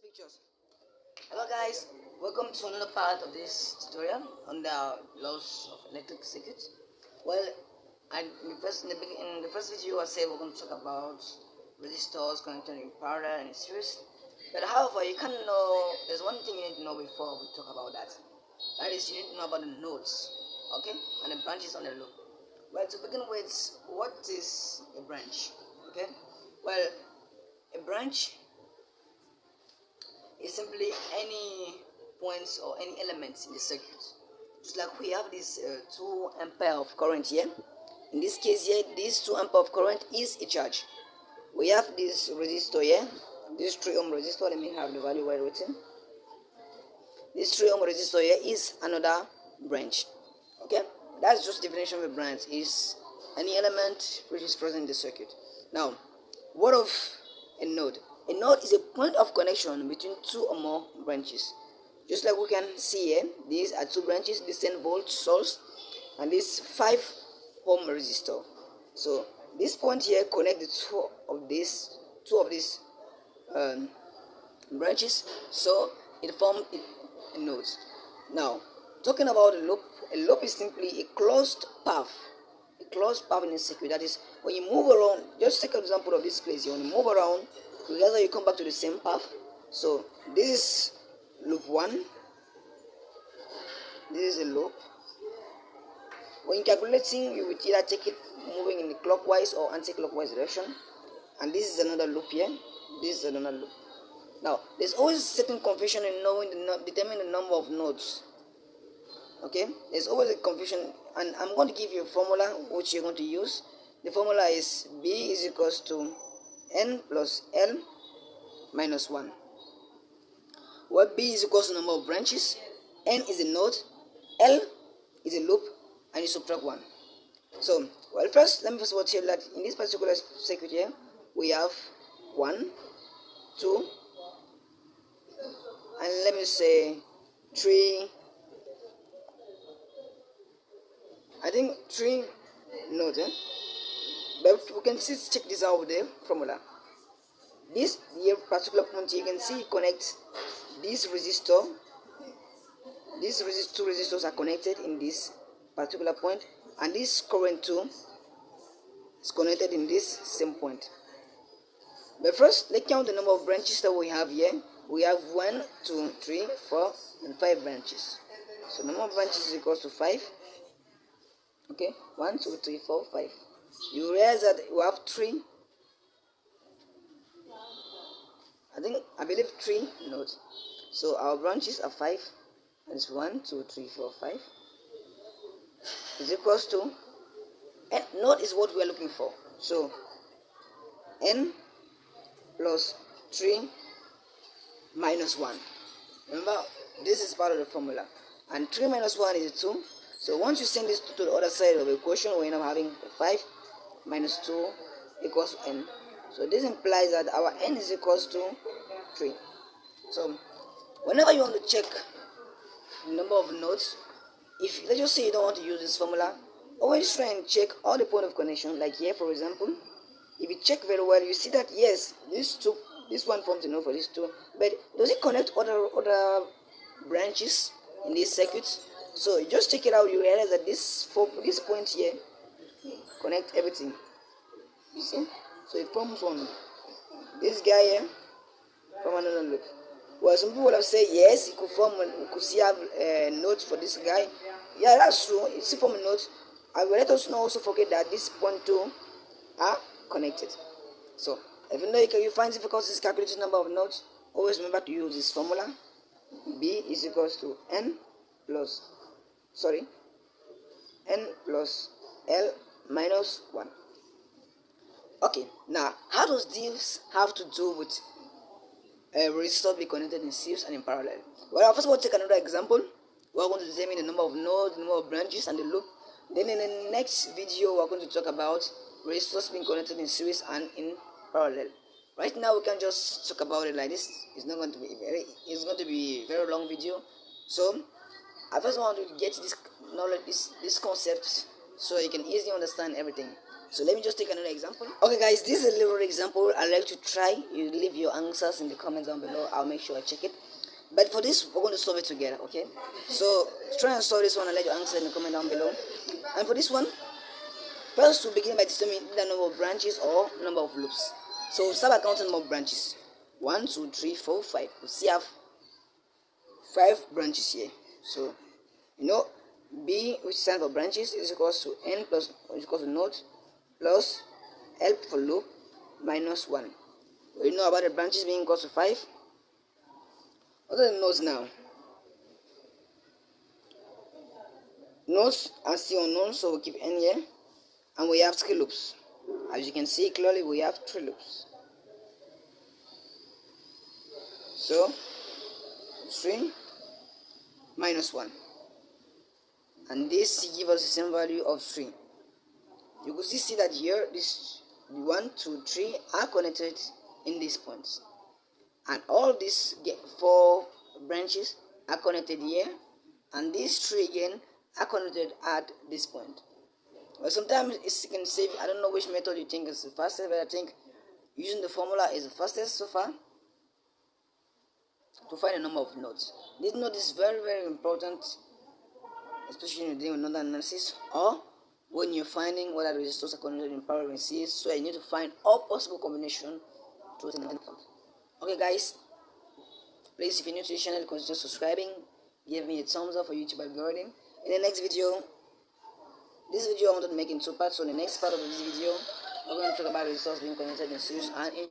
Pictures. Hello guys, welcome to another part of this tutorial on the laws of electric circuits. Well, in the first video I said we're going to talk about resistors connected in parallel and in series. But however, you can know there's one thing you need to know before we talk about that. That is, you need to know about the nodes, okay, and the branches on the loop. Well, to begin with, what is a branch? Okay, well, a branch is simply any points or any elements in the circuit. Just like we have this 2 ampere of current here. In this case here, this 2 ampere of current is a charge. We have this resistor here, this 3 ohm resistor. Let me have the value well written. This 3 ohm resistor here is another branch. Okay, that's just the definition of a branch, is any element which is present in the circuit. Now, what of a node? A node is a point of connection between 2 or more branches. Just like we can see here, these are 2 branches, this 10 volt source and this 5 ohm resistor. So this point here connect the two of these branches, so it forms a node. Now, talking about a loop is simply a closed path in a circuit. That is, when you move around, just take an example of this place here. When you move around, together you come back to the same path. So this is loop 1, this is a loop. When calculating, you will either take it moving in the clockwise or anti-clockwise direction. And this is another loop here, this is another loop. Now, there's always certain confusion in knowing determining the number of nodes. Okay, there's always a confusion, and I'm going to give you a formula which you're going to use. The formula is B is equals to N plus L minus 1. Where B is equals to the number of branches, N is a node, L is a loop, and you subtract 1. So, well, first, let me first of all tell you that in this particular circuit here, we have 1, 2, and let me say 3. I think 3 nodes, but we can see, check this out with the formula. This here particular point you can see connects this resistor. These two resistors are connected in this particular point, and this current too is connected in this same point. But first, let's count the number of branches that we have here. We have 1, 2, 3, 4, and 5 branches. So the number of branches is equals to 5. Okay, 1, 2, 3, 4, 5. You realize that you have 3. I believe 3 nodes. So our branches are 5. That's 1, 2, 3, 4, 5. Is equals to N. Node is what we are looking for. So N plus 3 minus 1. Remember, this is part of the formula. And 3 minus 1 is 2. So once you send this to the other side of the equation, we end up having 5 minus 2 equals to N. So this implies that our N is equals to 3. So whenever you want to check the number of nodes, if let's just say you don't want to use this formula, always try and check all the point of connection. Like here, for example, if you check very well, you see that yes, this one forms a node for these 2, but does it connect other branches in this circuit? So you just check it out, you realize that this point here connect everything. You see? So it forms one. This guy here from another loop. Well, some people have said yes, it could form. We could see have a node for this guy. Yeah, that's true. It's form a node. I will let us not also forget that this point 2 are connected. So even though you find difficulties calculating number of nodes, always remember to use this formula. B is equals to N plus L minus 1. Okay, now how does this have to do with resistors be connected in series and in parallel? Well, I'll first of all take another example. We're going to determine the number of nodes, the number of branches, and the loop. Then in the next video, we're going to talk about resistors being connected in series and in parallel. Right now, we can just talk about it like this. It's going to be a very long video. So I first want to get this knowledge, this concept, so you can easily understand everything. So let me just take another example. Okay guys, this is a little example. I'd like to try. You leave your answers in the comments down below. I'll make sure I check it. But for this, we're going to solve it together, okay? So try and solve this one and let your answer in the comment down below. And for this one, first we'll begin by determining the number of branches or number of loops. So we'll start by counting the number of branches. 1, 2, 3, 4, 5. We see I have 5 branches here. So B, which stands for branches, is equals to N plus, is equals to node plus L for loop minus 1. We know about the branches being equal to 5. What are the nodes now? Nodes are still unknown, so we'll keep N here. And we have 3 loops. As you can see clearly, we have 3 loops. So 3 minus 1. And this gives us the same value of 3. You could see that here, this 1, 2, 3 are connected in these points. And all these 4 branches are connected here. And these 3 again are connected at this point. Well, sometimes you can save. I don't know which method you think is the fastest, but I think using the formula is the fastest so far to find the number of nodes. This node is very, very important, especially when you're doing node analysis or when you're finding whether the resistors are connected in parallel in series. So you need to find all possible combination to the end point. Okay guys, please, if you're new to the channel, consider subscribing. Give me a thumbs up for YouTube algorithm. In the next video, this video I wanted to make in 2 parts. So in the next part of this video, we're going to talk about resistors being connected in series and in